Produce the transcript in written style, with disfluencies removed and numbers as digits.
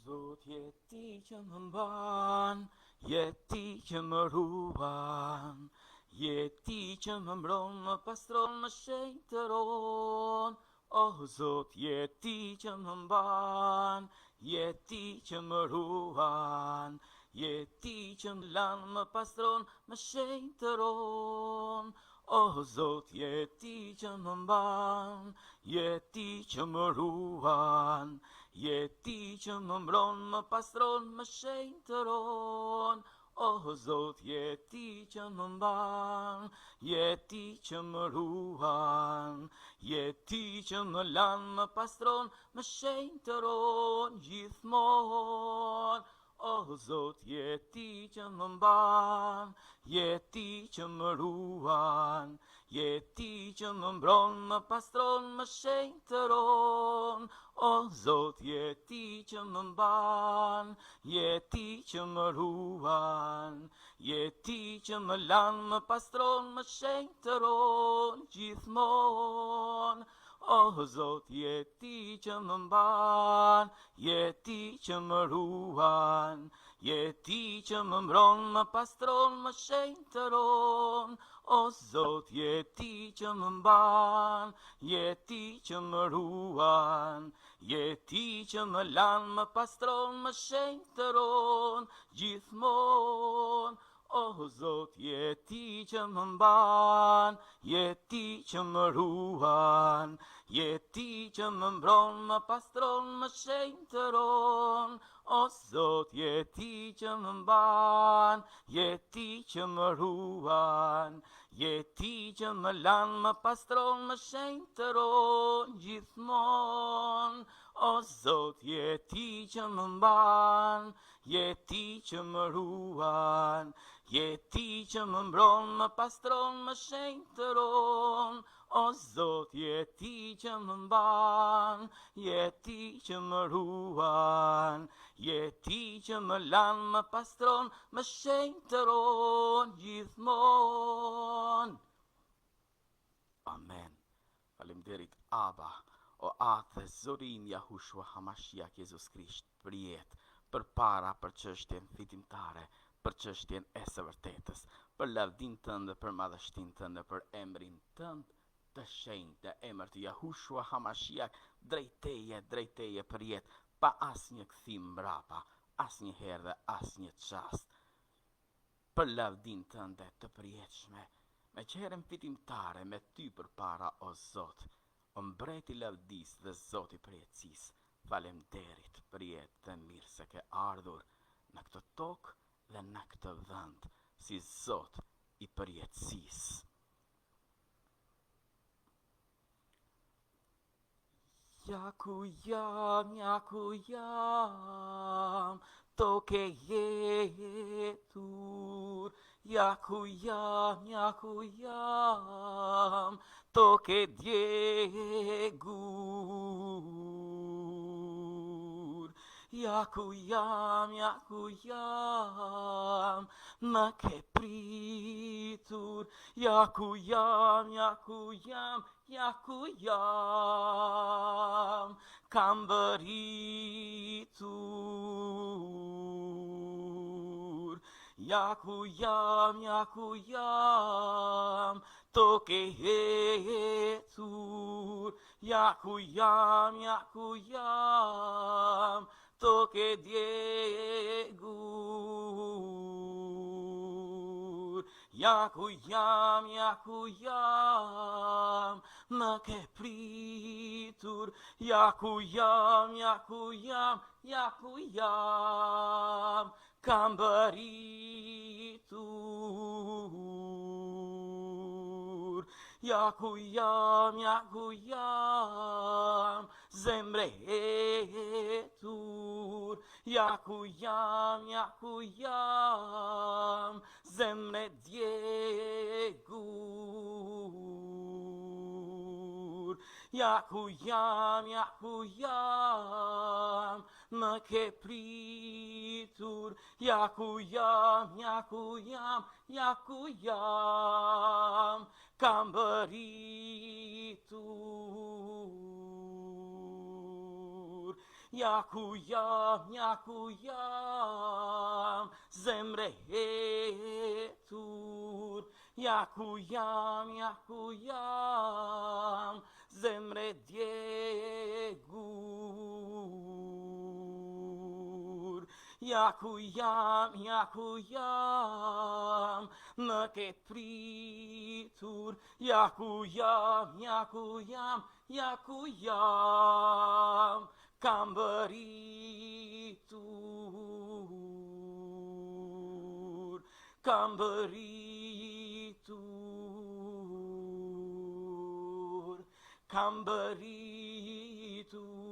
Zot, jeti që më mban, jeti që më ruan, jeti që më mbron, më pastron, më shenjtëron. Zot, jeti që më mban, jeti që më ruan, jeti që më lan, më pastron, më shenjtëron. Zot, jeti që më mban, jeti që më ruan, jeti që më mbron, më pastron, më shenjtëron. Zot, jeti që më mban, jeti që më ruan, jeti që më lan, më pastron, më shenjtëron gjithmonë. Zot, jeti që më mban, jeti që më ruan, jeti që më mbron, më pastron, më shenjtëron. Zot, jeti që më mban, jeti që më ruan, jeti që më lan, më pastron, më shenjtëron gjithmonë. Zot, jeti që më mban, jeti që më ruan, jeti që më mbron, më pastron, më shenjtëron. Zot, jeti që më mban, jeti që më ruan, jeti që më lan, më pastron, më shenjtëron gjithmonë. Zot, jeti që më mban, jeti që më ruan, jeti që më mbron, më pastron, më shenjtëron. Zot, jeti që më mban, jeti që më ruan, jeti që më lan, më pastron, më shenjtëron gjithmonë. Zot, jeti që më mban, jeti që më ruan, jeti që më mbron, më pastron, më shenjtëron. Zot, jeti që më mban, jeti që më ruan, jeti që më lan, më pastron, më shenjtëron gjithmonë. Amen. Faleminderit Aba, o Atë dhe Zoti im Yahushua Hamashiach Jezus Krisht, për jetë, për para, për çështjen fitimtare, për çështjen e së vërtetës, për lavdin tënde, për madhështin tënde, për emrin tënd të shenjtë, të emër të Yahushua Hamashiach, drejteje për jetë, pa asnjë kthim mbrapa, asnjëherë dhe asnjë çast. Për lavdin tënde të përjetshme, me qerën fitimtare, me ty për para, o Zot, o mbreti lavdis dhe Zoti përjetësis, faleminderit për jetë dhe mirë se ke ardhur në këtë tokë dhe në këtë vend, si Zot i përjetësis. Ja ku jam, toke jetur. Ja ku jam, toke djegur. Ja ku jam, më ke pritur. Ja ku jam, kam bëritur. Ja ku jam, toke jetur. Ja ku jam, toke djegur. Ja ku jam, më ke pritur. Ja ku jam, kam bëritur. Ja ku jam, zemre hetur. Ja ku jam, zemre djegur. Ja ku jam, më ke pritur. Ja ku jam, kam bëritur. ja ku jam, zemre hetur, ja ku jam, zemre djegur. Ja ku jam, më ketë pritur, ja ku jam, kam beritur, kam beritur, kam beritur.